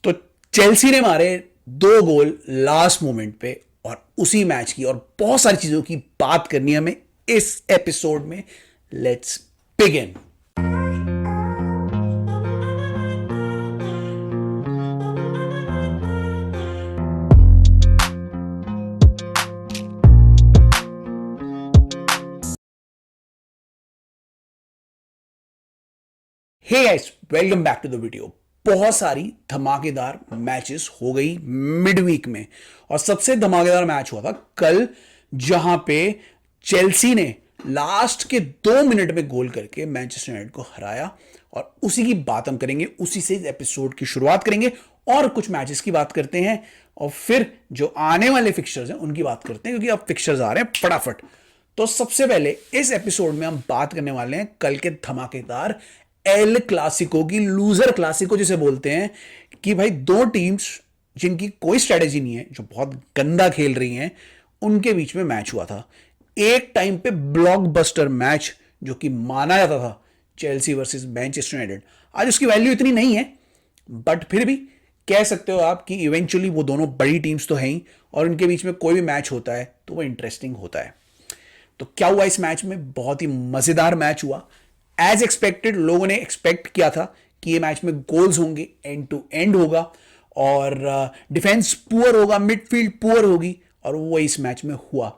तो चेल्सी ने मारे 2 गोल लास्ट मोमेंट पे और उसी मैच की और बहुत सारी चीजों की बात करनी है हमें इस एपिसोड में। Let's begin. Hey guys, welcome back to the video. बहुत सारी धमाकेदार मैचेस हो गई मिड वीक में और सबसे धमाकेदार मैच हुआ था कल, जहां पे चेल्सी ने लास्ट के 2 मिनट में गोल करके मैनचेस्टर यूनाइटेड को हराया और उसी की बात हम करेंगे। उसी से इस एपिसोड की शुरुआत करेंगे और कुछ मैचेस की बात करते हैं और फिर जो आने वाले फिक्चर्स हैं उनकी बात करते हैं, क्योंकि अब फिक्चर्स आ रहे हैं फटाफट। तो सबसे पहले इस एपिसोड में हम बात करने वाले हैं कल के धमाकेदार एल क्लासिको की, लूजर क्लासिको जिसे बोलते हैं, कि भाई दो टीम्स जिनकी कोई स्ट्रेटेजी नहीं है, जो बहुत गंदा खेल रही हैं, उनके बीच में मैच हुआ था। एक टाइम पे ब्लॉकबस्टर मैच जो कि माना जाता था, चेल्सी वर्सेस मैनचेस्टर यूनाइटेड। आज उसकी वैल्यू इतनी नहीं है, बट फिर भी कह सकते हो आप कि इवेंचुअली वो दोनों बड़ी टीम्स तो हैं ही और उनके बीच में कोई भी मैच होता है तो वो इंटरेस्टिंग होता है। तो क्या हुआ इस मैच में? बहुत ही मजेदार मैच हुआ। एज एक्सपेक्टेड, लोगों ने एक्सपेक्ट किया था कि ये मैच में गोल्स होंगे, एंड टू एंड होगा और डिफेंस पुअर होगा, मिडफील्ड पुअर होगी, और वो इस मैच में हुआ।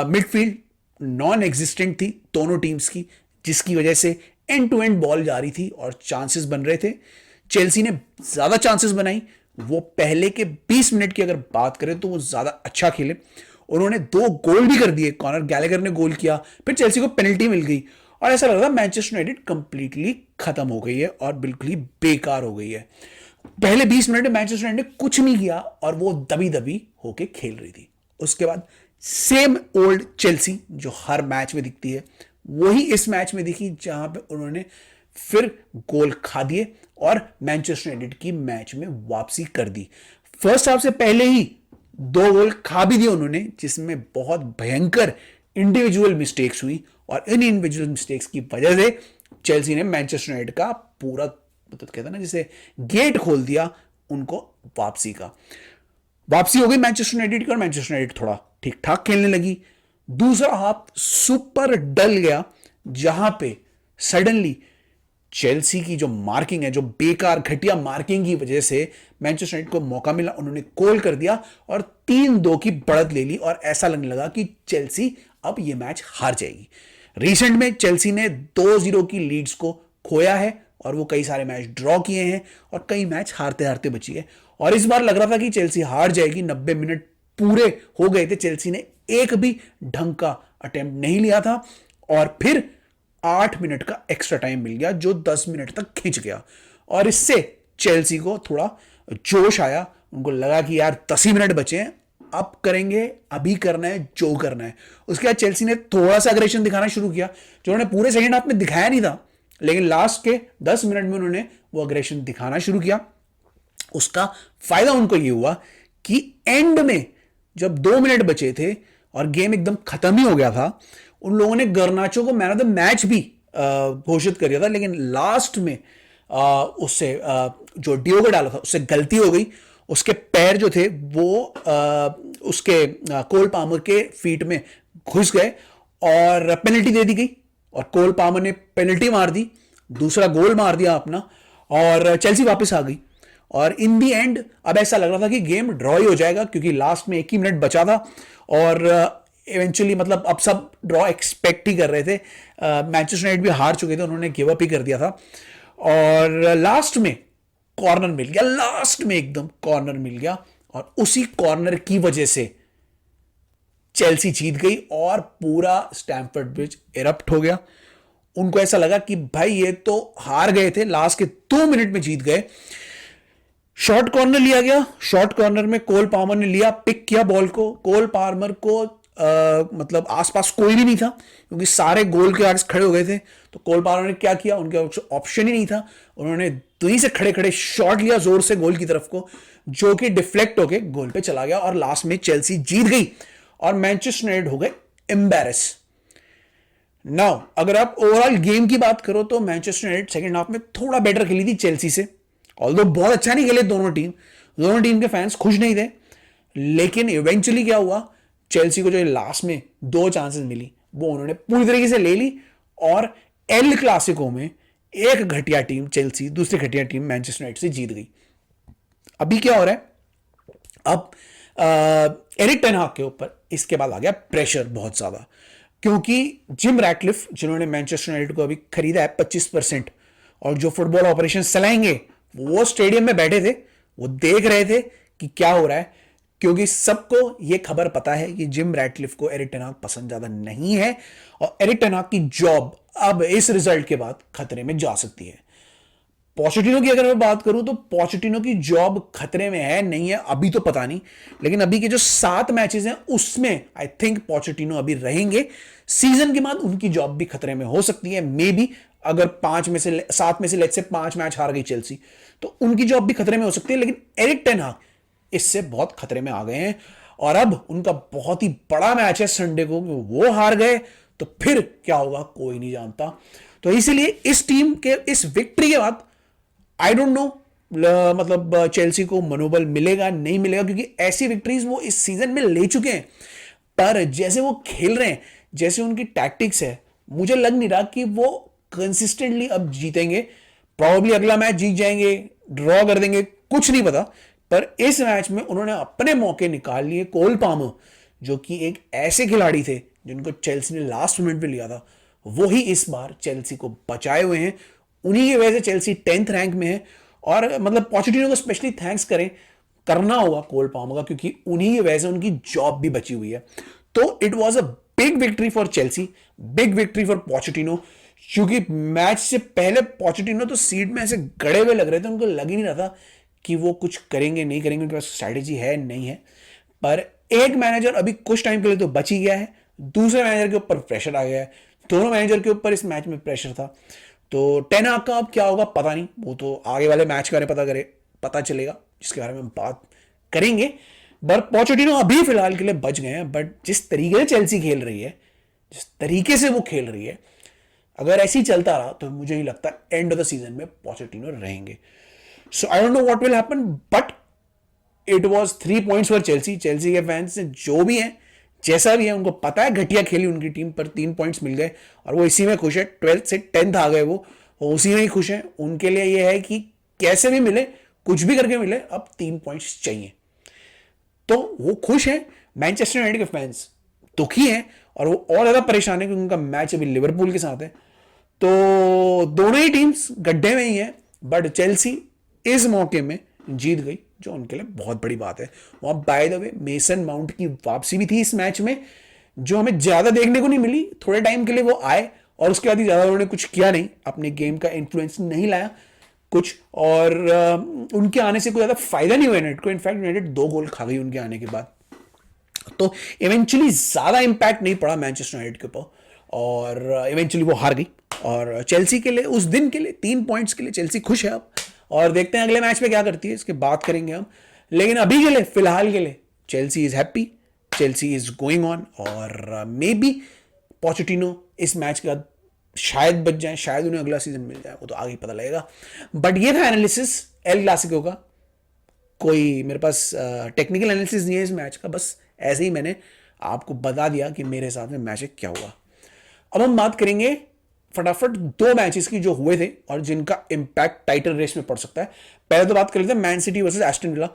मिडफील्ड नॉन एग्जिस्टेंट थी दोनों टीम्स की, जिसकी वजह से एंड टू एंड बॉल जा रही थी और चांसेस बन रहे थे। चेल्सी ने ज्यादा चांसेस बनाई। वो पहले के 20 मिनट की अगर बात करें तो वो ज्यादा अच्छा खेले। उन्होंने 2 गोल भी कर दिए। कॉनर गैलेगर ने गोल किया, फिर चेल्सी को पेनल्टी मिल गई और ऐसा लग रहा था मैनचेस्टर यूनाइटेड कंप्लीटली खत्म हो गई है और बिल्कुल ही बेकार हो गई है। पहले 20 मिनट में मैनचेस्टर यूनाइटेड ने कुछ नहीं किया और वो दबी दबी होके खेल रही थी। उसके बाद सेम ओल्ड चेल्सी जो हर मैच में दिखती है, वही इस मैच में दिखी, जहां पे उन्होंने फिर गोल खा दिए और मैनचेस्टर यूनाइटेड की मैच में वापसी कर दी। फर्स्ट हाफ से पहले ही 2 गोल खा भी दिए उन्होंने, जिसमें बहुत भयंकर इंडिविजुअल मिस्टेक्स हुई और इन इंडिविजुअल मिस्टेक्स की वजह से चेल्सी ने मैनचेस्टर यूनाइटेड का पूरा, मतलब कहते हैं ना, जिसे गेट खोल दिया उनको वापसी का। वापसी हो गई मैनचेस्टर यूनाइटेड की और मैनचेस्टर यूनाइटेड थोड़ा ठीक ठाक खेलने लगी। दूसरा हाफ सुपर डल गया, जहां पे सडनली चेल्सी की जो मार्किंग है, जो बेकार घटिया मार्किंग की वजह से मैनचेस्टर यूनाइटेड को मौका मिला, उन्होंने गोल कर दिया और 3-2 की बढ़त ले ली और ऐसा लगने लगा कि चेल्सी अब ये मैच हार जाएगी। रिसेंट में चेल्सी ने 2-0 की लीड्स को खोया है और वो कई सारे मैच ड्रॉ किए हैं और कई मैच हारते हारते बची है। और इस बार लग रहा था कि चेल्सी हार जाएगी। 90 मिनट पूरे हो गए थे, चेल्सी ने एक भी ढंग का अटेम्प्ट नहीं लिया था और फिर 8 मिनट का एक्स्ट्रा टाइम मिल गया जो 10 मिनट तक खिंच गया और इससे चेल्सी को थोड़ा जोश आया। उनको लगा कि यार 10 ही मिनट बचे हैं, अब करेंगे, अभी करना है जो करना है। उसके बाद चेल्सी ने थोड़ा सा अग्रेशन दिखाना शुरू किया, जो उन्होंने पूरे सेकंड हाफ में दिखाया नहीं था, लेकिन लास्ट के 10 मिनट में उन्होंने वो अग्रेशन दिखाना शुरू किया। उसका फायदा उनको ये हुआ कि एंड में जब 2 मिनट बचे थे और गेम एकदम खत्म ही हो गया था, उन लोगों ने गर्नाचो को मैन ऑफ द मैच भी घोषित कर दिया था, लेकिन लास्ट में उससे जो डियोगो डाला था उससे गलती हो गई। उसके पैर जो थे वो उसके कोल पामर के फीट में घुस गए और पेनल्टी दे दी गई और कोल पामर ने पेनल्टी मार दी, दूसरा गोल मार दिया अपना और चेल्सी वापस आ गई। और इन दी एंड अब ऐसा लग रहा था कि गेम ड्रॉ ही हो जाएगा, क्योंकि लास्ट में 1 ही मिनट बचा था और इवेंचुअली मतलब अब सब ड्रॉ एक्सपेक्ट ही कर रहे थे। मैनचेस्टर यूनाइटेड भी हार चुके थे, उन्होंने गिव अप ही कर दिया था और लास्ट में कॉर्नर मिल गया, लास्ट में एकदम कॉर्नर मिल गया और उसी कॉर्नर की वजह से चेल्सी जीत गई और पूरा स्टैम्फोर्ड ब्रिज इरप्ट हो गया। उनको ऐसा लगा कि भाई ये तो हार गए थे, लास्ट के 2 मिनट में जीत गए। शॉर्ट कॉर्नर लिया गया, शॉर्ट कॉर्नर में कोल पामर ने लिया, पिक किया बॉल को। कोल पामर को मतलब आसपास कोई भी नहीं था, क्योंकि सारे गोल के आगे खड़े हो गए थे। तो कोल पामर ने क्या किया, उनके ऑप्शन ही नहीं था, उन्होंने वहीं से खड़े खड़े शॉट लिया जोर से गोल की तरफ को, जो कि डिफ्लेक्ट होके गोल पे चला गया और लास्ट में चेल्सी जीत गई और मैनचेस्टर यूनाइटेड हो गए एम्बैरेस। नाउ अगर आप ओवरऑल गेम की बात करो तो मैनचेस्टर यूनाइटेड सेकंड हाफ में थोड़ा बेटर खेली थी चेल्सी से, ऑल्दो बहुत अच्छा नहीं खेले दोनों टीम के फैंस खुश नहीं थे, लेकिन इवेंचुअली क्या हुआ, चेल्सी को जो लास्ट में 2 चांसेस मिली वो उन्होंने पूरी तरीके से ले ली, और एल क्लासिको में एक घटिया टीम चेल्सी दूसरी घटिया टीम मैनचेस्टर यूनाइटेड से जीत गई। अभी क्या हो रहा है, अब एरिक टेन हाग के ऊपर इसके बाद आ गया प्रेशर बहुत ज्यादा, क्योंकि जिम रैटक्लिफ जिन्होंने मैनचेस्टर यूनाइटेड को अभी खरीदा है 25%, और जो फुटबॉल ऑपरेशन चलाएंगे वो स्टेडियम में बैठे थे, वो देख रहे थे कि क्या हो रहा है, क्योंकि सबको यह खबर पता है कि जिम रैटक्लिफ को एरिक टेन हाग पसंद ज्यादा नहीं है, और एरिक टेन हाग की जॉब अब इस रिजल्ट के बाद खतरे में जा सकती है। पोचेटिनो की अगर मैं बात करूं तो पोचेटिनो की जॉब खतरे में है नहीं है अभी तो पता नहीं, लेकिन अभी के जो 7 मैचेस हैं उसमें आई थिंक पोचेटिनो अभी रहेंगे। सीजन के बाद उनकी जॉब भी खतरे में हो सकती है, मे बी अगर 7 में से लेट्स से 5 मैच हार गई चेल्सी तो उनकी जॉब भी खतरे में हो सकती है, लेकिन एरिक टेन हाग इससे बहुत खतरे में आ गए हैं, और अब उनका बहुत ही बड़ा मैच है संडे को, वो हार गए तो फिर क्या होगा कोई नहीं जानता। तो इसीलिए इस टीम के इस विक्ट्री के बाद आई डोंट नो मतलब चेल्सी को मनोबल मिलेगा नहीं मिलेगा, क्योंकि ऐसी विक्ट्रीज वो इस सीजन में ले चुके हैं, पर जैसे वो खेल रहे हैं, जैसे उनकी टैक्टिक्स है, मुझे लग नहीं रहा कि वो कंसिस्टेंटली अब जीतेंगे। प्रॉब्ली अगला मैच जीत जाएंगे, ड्रॉ कर देंगे, कुछ नहीं पता, पर इस मैच में उन्होंने अपने मौके निकाल लिए। कोल पामर जो कि एक ऐसे खिलाड़ी थे जिनको चेल्सी ने लास्ट मोमेंट पे लिया था, वही इस बार चेल्सी को बचाए हुए हैं, उन्हीं की वजह से चेल्सी 10th रैंक में है। और मतलब पोचेटिनो को स्पेशली थैंक्स करना होगा कोल पामर का, क्योंकि उन्हीं की वजह से उनकी जॉब भी बची हुई है। तो it was a big victory for Chelsea, big victory for Pochettino, क्योंकि मैच से पहले पोचेटिनो तो सीट में ऐसे गड़े हुए लग रहे थे, उनको लग ही नहीं रहा था कि वो कुछ करेंगे नहीं करेंगे, उनके पास स्ट्रैटेजी है नहीं है। पर एक मैनेजर अभी कुछ टाइम के लिए तो बच ही गया है, दूसरे मैनेजर के ऊपर प्रेशर आ गया है, दोनों मैनेजर के ऊपर इस मैच में प्रेशर था। तो टेन हाग का अब क्या होगा पता नहीं, वो तो आगे वाले मैच के बारे में पता चलेगा, जिसके बारे में हम बात करेंगे। पर पोचेटिनो अभी फिलहाल के लिए बच गए हैं, बट जिस तरीके से चेल्सी खेल रही है, जिस तरीके से वो खेल रही है, अगर ऐसे ही चलता रहा तो मुझे ही लगता है एंड ऑफ द सीजन में पोचेटिनो रहेंगे। So I don't know what will happen, but it was 3 points for Chelsea. Chelsea के फैंस जो भी हैं, जैसा भी है, उनको पता है घटिया खेली उनकी टीम, पर 3 पॉइंट्स मिल गए और वो इसी में खुश है। 12th से 10th आ गए वो उसी में ही खुश हैं। उनके लिए ये है कि कैसे भी मिले, कुछ भी करके मिले, अब 3 पॉइंट्स चाहिए, तो वो खुश है। मैनचेस्टर यूनाइटेड के फैंस दुखी हैं और वो और ज्यादा परेशान है क्योंकि उनका मैच अभी लिवरपूल के साथ है। तो दोनों ही टीम्स गड्ढे में ही है, बट चेल्सी इस मौके में जीत गई, जो उनके लिए बहुत बड़ी बात है। वहां by the way mason mount की वापसी भी थी इस मैच में, जो हमें ज्यादा देखने को नहीं मिली। थोड़े टाइम के लिए वो आए और उसके बाद ही ज्यादा उन्होंने कुछ किया नहीं, अपने गेम का इन्फ्लुएंस नहीं लाया कुछ, और उनके आने से कोई ज्यादा फायदा नहीं हुआ यूनाइटेड को। इनफैक्ट यूनाइटेड 2 गोल खा गई उनके आने के बाद, तो इवेंचुअली ज्यादा इंपैक्ट नहीं पड़ा मैनचेस्टर यूनाइटेड के ऊपर, और इवेंचुअली वो हार गई। और चेल्सी के लिए उस दिन के लिए 3 पॉइंट्स के लिए चेल्सी खुश है अब, और देखते हैं अगले मैच में क्या करती है, इसके बात करेंगे हम। लेकिन अभी के लिए, फिलहाल के लिए, Chelsea is happy, Chelsea is going on, और मे बी पोचेटिनो इस मैच के बाद शायद बच जाए, शायद उन्हें अगला सीजन मिल जाए, वो तो आगे ही पता लगेगा। बट ये था एनालिसिस एल क्लासिको का। कोई मेरे पास टेक्निकल एनालिसिस नहीं है इस मैच का, बस ऐसे ही मैंने आपको बता दिया कि मेरे हिसाब से मैच क्या हुआ। अब हम बात करेंगे फटाफट 2 मैचेस की जो हुए थे और जिनका इंपैक्ट टाइटल रेस में पड़ सकता है। पहले तो बात कर लेते हैं man city versus Aston villa,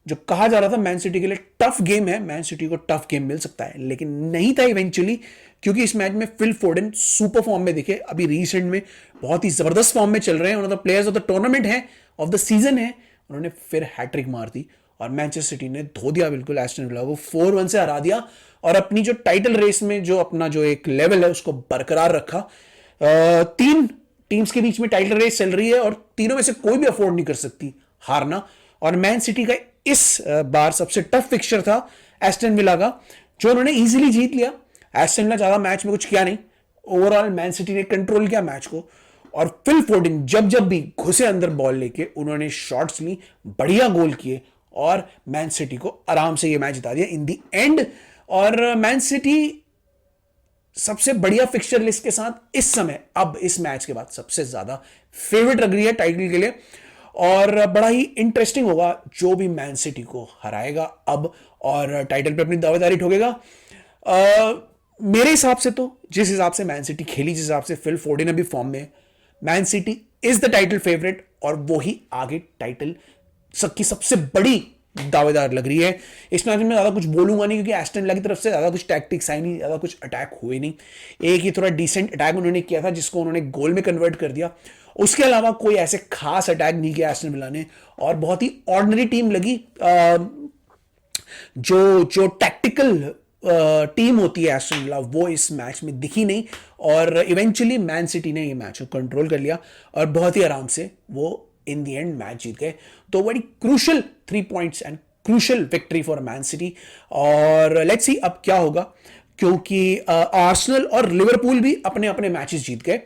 जो कहा जा रहा था मैन सिटी के लिए टफ गेम है, मैन सिटी को टफ गेम मिल सकता है, लेकिन नहीं था इवेंचुअली, क्योंकि इस मैच में फिल फोर्डन सुपर फॉर्म में दिखे, अभी रिसेंट में बहुत ही जबरदस्त फॉर्म में चल रहे हैं, one of the players of the tournament है, ऑफ द सीजन है। उन्होंने फिर हैट्रिक मार दी और मैनचेस्टर सिटी ने धो दिया बिल्कुल एस्टन विला को, 4-1 से हरा दिया, और अपनी जो टाइटल रेस में जो अपना जो एक लेवल है उसको बरकरार रखा। 3 टीम्स के बीच में टाइटल रेस चल रही है और तीनों में से कोई भी अफोर्ड नहीं कर सकती हारना, और मैन सिटी का इस बार सबसे टफ फिक्सचर था एस्टन विला का, जो उन्होंने इजीली जीत लिया। एस्टन विला ज्यादा मैच में कुछ किया नहीं, ओवरऑल मैन सिटी ने कंट्रोल किया मैच को, और फिल फोर्डन जब जब भी घुसे अंदर बॉल लेके उन्होंने शॉट्स ली, बढ़िया गोल किए और मैन सिटी को आराम से ये मैच जिता दिया इन दी एंड। और मैन सिटी सबसे बढ़िया फिक्सचर लिस्ट के साथ इस समय अब इस मैच के बाद सबसे ज्यादा फेवरेट लग रही है टाइटल के लिए। और बड़ा ही इंटरेस्टिंग होगा जो भी मैन सिटी को हराएगा अब और टाइटल पे अपनी दावेदारी ठोकेगा। मेरे हिसाब से तो जिस हिसाब से मैन सिटी खेली, जिस हिसाब से फिल फोर्डन अभी फॉर्म में है, man city is the title favourite और वो ही आगे टाइटल की सबसे बड़ी दावेदार लग रही है। इस मैच में ज्यादा कुछ बोलूंगा नहीं क्योंकि एस्टन विला की तरफ से ज्यादा कुछ टैक्टिक्स आई नहीं, ज्यादा कुछ अटैक हुए नहीं। एक ही थोड़ा डिसेंट अटैक उन्होंने किया था जिसको उन्होंने गोल में कन्वर्ट कर दिया। उसके अलावा कोई ऐसे खास अटैक नहीं किया एस्टन विला ने और बहुत ही ऑर्डिनरी टीम लगी। जो जो टैक्टिकल टीम होती है एस्टन विला वो इस मैच में दिखी नहीं और इवेंचुअली मैन सिटी ने ये मैच को कंट्रोल कर लिया और बहुत ही आराम से वो इन दी एंड मैच जीत गए। तो बड़ी crucial 3 points and crucial victory for man city. और लेट्स सी अब क्या होगा क्योंकि आर्सेनल और लिवरपूल भी अपने अपने मैचेस जीत गए।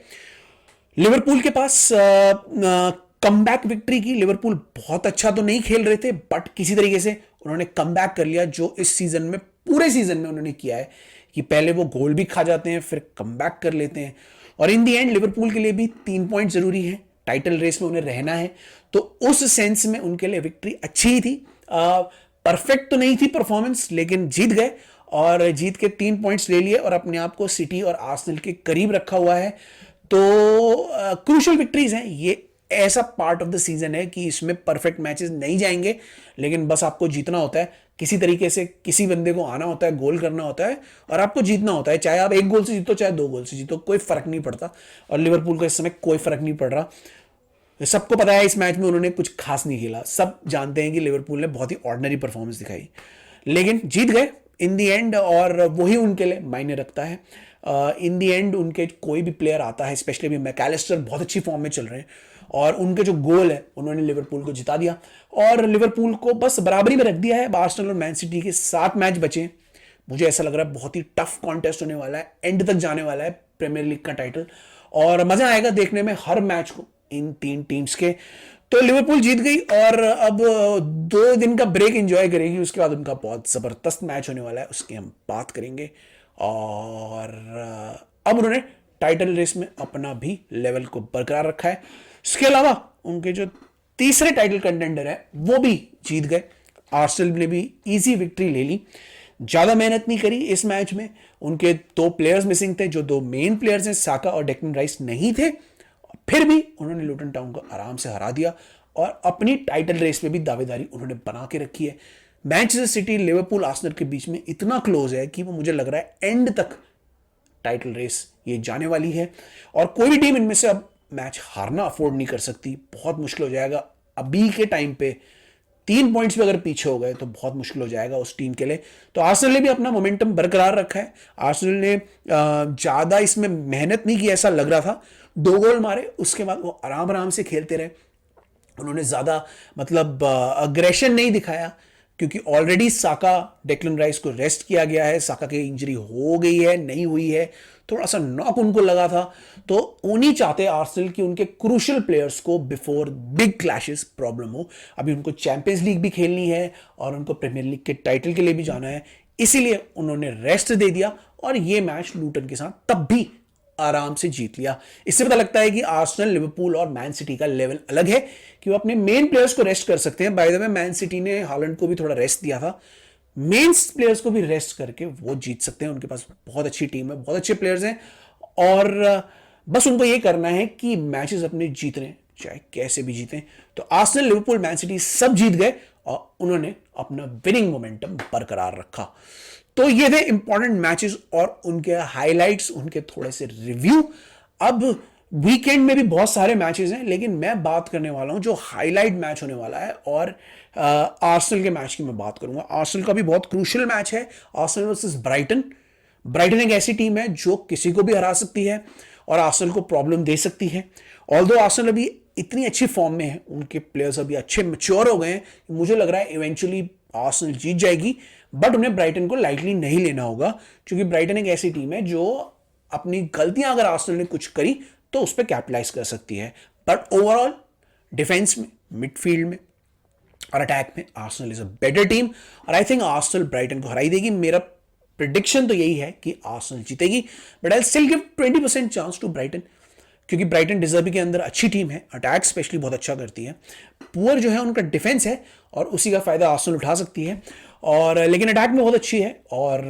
लिवरपूल के पास कमबैक विक्ट्री की। लिवरपूल बहुत अच्छा तो नहीं खेल रहे थे बट किसी तरीके से उन्होंने कमबैक कर लिया जो इस सीजन में पूरे सीजन में उन्होंने किया है कि पहले वो गोल भी खा जाते हैं फिर कमबैक कर लेते हैं। और इन दी एंड लिवरपूल के लिए भी 3 पॉइंट जरूरी है, टाइटल रेस में उन्हें रहना है। तो उस सेंस में उनके लिए विक्ट्री अच्छी ही थी। परफेक्ट तो नहीं थी परफॉर्मेंस लेकिन जीत गए और जीत के 3 पॉइंट्स ले लिए और अपने आप को सिटी और आर्सेनल के करीब रखा हुआ है। तो क्रूशियल विक्ट्रीज हैं। ये ऐसा पार्ट ऑफ द सीजन है कि इसमें परफेक्ट मैचेस नहीं जाएंगे लेकिन बस आपको जीतना होता है किसी तरीके से। किसी बंदे को आना होता है, गोल करना होता है और आपको जीतना होता है। चाहे आप 1 गोल से जीतो चाहे 2 गोल से जीतो, कोई फर्क नहीं पड़ता। और लिवरपूल को इस समय कोई फर्क नहीं पड़ रहा। सबको पता है इस मैच में उन्होंने कुछ खास नहीं खेला। सब जानते हैं कि लिवरपूल ने बहुत ही ऑर्डिनरी परफॉर्मेंस दिखाई लेकिन जीत गए इन दी एंड और वही उनके लिए मायने रखता है। इन दी एंड उनके कोई भी प्लेयर आता है, स्पेशली अभी मैकएलिस्टर बहुत अच्छी फॉर्म में चल रहे हैं और उनके जो गोल है उन्होंने लिवरपूल को जिता दिया और लिवरपूल को बस बराबरी में रख दिया है। आर्सेनल और मैन सिटी के 7 मैच बचे। मुझे ऐसा लग रहा है बहुत ही टफ कॉन्टेस्ट होने वाला है, एंड तक जाने वाला है प्रीमियर लीग का टाइटल और मजा आएगा देखने में हर मैच को इन 3 टीम्स के। तो लिवरपूल जीत गई और अब 2 दिन का ब्रेक एंजॉय करेगी। उसके बाद उनका बहुत जबरदस्त मैच होने वाला है, उसकी हम बात करेंगे। और अब उन्होंने टाइटल रेस में अपना भी लेवल को बरकरार रखा है। इसके अलावा उनके जो तीसरे टाइटल कंटेंडर है वो भी जीत गए। आर्सेनल ने भी इजी विक्ट्री ले ली, ज्यादा मेहनत नहीं करी इस मैच में। उनके 2 प्लेयर्स मिसिंग थे, जो 2 मेन प्लेयर्स हैं साका और डेक्लन राइस नहीं थे, फिर भी उन्होंने लुटन टाउन को आराम से हरा दिया और अपनी टाइटल रेस में भी दावेदारी उन्होंने बना के रखी है। मैनचेस्टर सिटी लिवरपूल आर्सेनल के बीच में इतना क्लोज है कि वो मुझे लग रहा है एंड तक टाइटल रेस ये जाने वाली है और कोई भी टीम इनमें से अब मैच हारना अफोर्ड नहीं कर सकती। बहुत मुश्किल हो जाएगा अभी के टाइम पे। 3 पॉइंट्स पे अगर पीछे हो गए तो बहुत मुश्किल हो जाएगा उस टीम के लिए। तो आर्सेनल ने भी अपना मोमेंटम बरकरार रखा है। आर्सेनल ने ज्यादा इसमें मेहनत नहीं की ऐसा लग रहा था। 2 गोल मारे, उसके बाद वो आराम आराम से खेलते रहे। उन्होंने ज्यादा मतलब अग्रेशन नहीं दिखाया क्योंकि ऑलरेडी साका डेक्लन राइस को रेस्ट किया गया है। साका की इंजरी हो गई है, नहीं हुई है, थोड़ा सा नॉक उनको लगा था। तो उन्हीं चाहते आर्सेनल कि उनके क्रूशियल प्लेयर्स को बिफोर बिग क्लैशेस प्रॉब्लम हो। अभी उनको चैंपियंस लीग भी खेलनी है और उनको प्रीमियर लीग के टाइटल के लिए भी जाना है, इसीलिए उन्होंने रेस्ट दे दिया और ये मैच लूटन के साथ तब भी आराम से जीत लिया। इससे पता लगता है कि आर्सेनल, लिवरपूल और मैन सिटी का लेवल अलग है कि वो अपने मेन प्लेयर्स को रेस्ट कर सकते हैं। By the way man city ने हालैंड को भी थोड़ा रेस्ट दिया था। मेन प्लेयर्स को भी रेस्ट करके वो जीत सकते हैं। उनके पास बहुत अच्छी टीम है, बहुत अच्छे प्लेयर्स हैं और बस उनको ये करना है कि मैचेस अपने जीतने, चाहे कैसे भी जीतें। तो आर्सेनल, लिवरपूल, मैन सिटी सब जीत गए और उन्होंने अपना विनिंग मोमेंटम बरकरार रखा। तो ये थे इंपॉर्टेंट मैचेस और उनके हाइलाइट्स, उनके थोड़े से रिव्यू। अब वीकेंड में भी बहुत सारे मैचेस हैं लेकिन मैं बात करने वाला हूं जो हाईलाइट मैच होने वाला है और आर्सेनल के मैच की मैं बात करूंगा। आर्सेनल का भी बहुत क्रूशियल मैच है, आर्सेनल वर्सेस ब्राइटन। ब्राइटन एक ऐसी टीम है जो किसी को भी हरा सकती है और आर्सेनल को प्रॉब्लम दे सकती है। ऑल्दो आर्सेनल अभी इतनी अच्छी फॉर्म में है, उनके प्लेयर्स अभी अच्छे मैच्योर हो गए हैं, मुझे लग रहा है इवेंचुअली आर्सेनल जीत जाएगी। बट उन्हें ब्राइटन को लाइटली नहीं लेना होगा क्योंकि ब्राइटन एक ऐसी टीम है जो अपनी गलतियां अगर आर्सेनल ने कुछ करी तो उस पर कैपिटलाइज कर सकती है। बट ओवरऑल डिफेंस में, मिडफील्ड में और अटैक में Arsenal is a better team और आई थिंक आर्सेनल ब्राइटन को हराई देगी। मेरा प्रिडिक्शन तो यही है कि आर्सेनल जीतेगी but I still give 20% chance to Brighton. क्योंकि ब्राइटन डिजर्बी के अंदर अच्छी टीम है, अटैक स्पेशली बहुत अच्छा करती है। पुअर जो है उनका डिफेंस है और उसी का फायदा आर्सेनल उठा सकती है, और लेकिन अटैक में बहुत अच्छी है और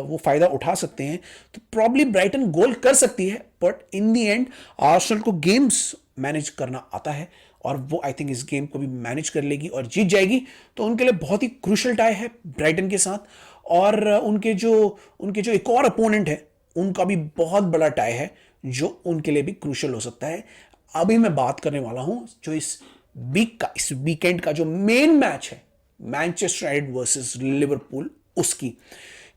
वो फायदा उठा सकते हैं। तो प्रॉब्ली ब्राइटन गोल कर सकती है, but in the and Arsenal को गेम्स मैनेज करना आता है और वो आई थिंक इस गेम को भी मैनेज कर लेगी और जीत जाएगी। तो उनके लिए बहुत ही क्रूशल टाई है ब्राइटन के साथ, और उनके जो एक और अपोनेंट है उनका भी बहुत बड़ा टाई है जो उनके लिए भी क्रूशल हो सकता है। अभी मैं बात करने वाला हूं जो इस वीकेंड का जो मेन मैच है, मैनचेस्टर यूनाइटेड वर्सेस लिवरपूल, उसकी,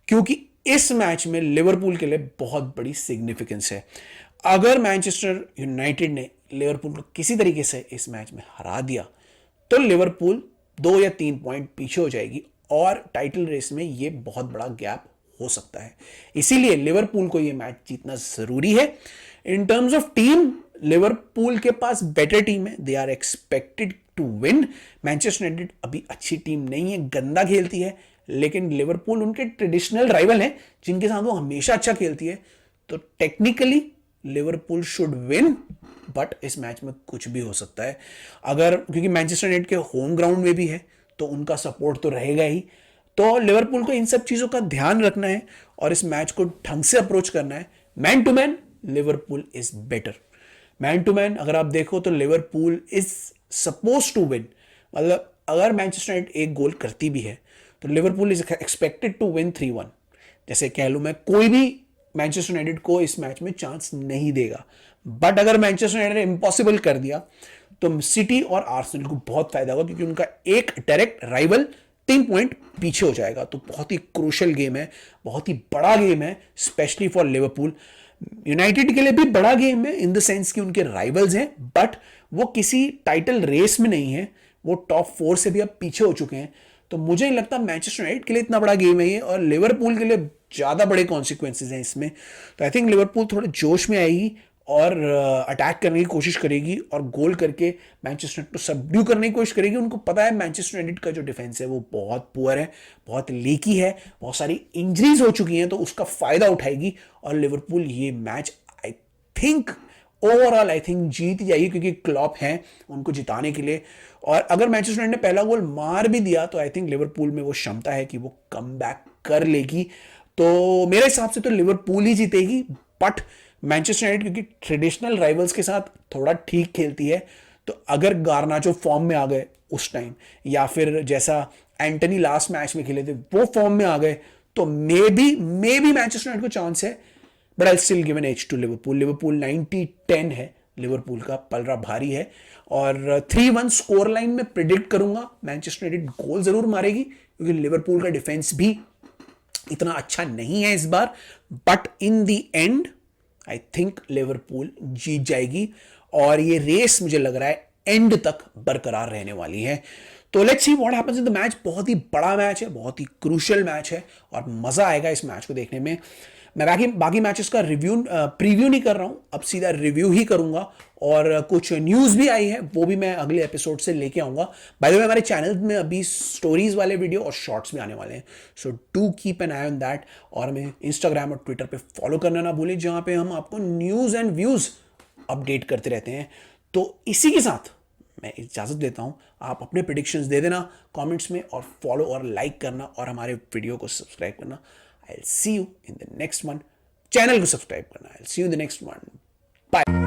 क्योंकि इस मैच में लिवरपूल के लिए बहुत बड़ी सिग्निफिकेंस है। अगर मैनचेस्टर यूनाइटेड ने लिवरपूल को किसी तरीके से इस मैच में हरा दिया तो लिवरपूल 2 या 3 पॉइंट पीछे हो जाएगी और टाइटल रेस में ये बहुत बड़ा गैप हो सकता है। इसीलिए लिवरपूल को ये मैच जीतना जरूरी है। In terms of team, Liverpool के पास बेटर टीम है, they are expected to win. Manchester United अभी अच्छी टीम नहीं है, गंदा खेलती है, लेकिन लिवरपूल उनके ट्रेडिशनल राइवल हैं जिनके साथ वो हमेशा अच्छा खेलती है। तो technically Liverpool should win, but इस मैच में कुछ भी हो सकता है। अगर, क्योंकि मैनचेस्टर यूनाइटेड के होम ग्राउंड में भी है तो उनका सपोर्ट तो रहेगा ही। तो लिवरपूल को इन सब चीजों का ध्यान रखना है और इस मैच को ढंग से अप्रोच करना है। Man to man Liverpool is better. Man to man अगर आप देखो तो Liverpool is suppose to win. मतलब अगर मैनचेस्टर यूनाइटेड एक गोल करती भी है तो Liverpool is expected to win 3-1। जैसे कह लूं मैं, कोई भी मैनचेस्टर यूनाइटेड को इस मैच में चांस नहीं देगा। बट अगर मैनचेस्टर यूनाइटेड ने इंपॉसिबल कर दिया तो सिटी और आर्सेनल को बहुत फायदा होगा, क्योंकि उनका एक डायरेक्ट राइवल 3 पॉइंट पीछे हो जाएगा। तो बहुत ही क्रूशल गेम है, बहुत ही बड़ा गेम है, स्पेशली फॉर लिवरपूल। यूनाइटेड के लिए भी बड़ा गेम है इन द सेंस कि उनके राइवल्स हैं, बट वो किसी टाइटल रेस में नहीं है, वो टॉप 4 से भी अब पीछे हो चुके हैं। तो मुझे नहीं लगता मैनचेस्टर यूनाइटेड के लिए इतना बड़ा गेम है ये, और लिवरपूल के लिए ज्यादा बड़े कॉन्सिक्वेंसेज हैं इसमें। तो आई थिंक लिवरपूल थोड़े जोश में आएगी और अटैक करने की कोशिश करेगी और गोल करके मैनचेस्टर यूनाइटेड को सबड्यू करने की कोशिश करेगी। उनको पता है मैनचेस्टर यूनाइटेड का जो डिफेंस है वो बहुत पुअर है, बहुत लीकी है, बहुत सारी इंजरीज हो चुकी हैं, तो उसका फायदा उठाएगी और लिवरपूल ये मैच आई थिंक ओवरऑल जीत जाएगी, क्योंकि क्लॉप है उनको जिताने के लिए। और अगर मैनचेस्टर यूनाइटेड ने पहला गोल मार भी दिया तो आई थिंक लिवरपूल में वो क्षमता है कि वो कम बैक कर लेगी। तो मेरे हिसाब से तो लिवरपूल ही जीतेगी, बट मैनचेस्टर यूनाइटेड क्योंकि ट्रेडिशनल राइवल्स के साथ थोड़ा ठीक खेलती है, तो अगर गार्नाचो फॉर्म में आ गए उस टाइम, या फिर जैसा एंटनी लास्ट मैच में खेले थे वो फॉर्म में आ गए, तो मे बी मैनचेस्टर यूनाइटेड को चांस है। But I still give an edge to Liverpool. Liverpool 90-10 है, लिवरपूल का पलड़ा भारी है। और 3-1 स्कोर लाइन में प्रिडिक्ट करूंगा। मैनचेस्टर यूनाइटेड गोल जरूर मारेगी क्योंकि लिवरपूल का डिफेंस भी इतना अच्छा नहीं है इस बार, but in the end I think Liverpool जीत जाएगी और ये रेस मुझे लग रहा है एंड तक बरकरार रहने वाली है। तो let's see what happens in the match. बहुत ही बड़ा मैच है, बहुत ही क्रूशियल मैच है और मजा आएगा इस मैच को देखने में। मैं बाकी मैचेस का प्रीव्यू नहीं कर रहा हूं, अब सीधा रिव्यू ही करूंगा। और कुछ न्यूज़ भी आई है वो भी मैं अगले एपिसोड से लेके आऊंगा। बाय द वे हमारे चैनल में अभी स्टोरीज वाले वीडियो और शॉर्ट्स भी आने वाले हैं, so do keep an I on that. और हमें इंस्टाग्राम और ट्विटर पे फॉलो करना ना भूलें, जहां पे हम आपको न्यूज़ एंड व्यूज़ अपडेट करते रहते हैं। तो इसी के साथ मैं इजाज़त देता हूं। आप अपने प्रेडिक्शंस दे देना कमेंट्स में, और फॉलो और लाइक करना और हमारे वीडियो को सब्सक्राइब करना। I'll see you in the next one. Channel को सब्सक्राइब करना। I'll see you in the next one. Bye.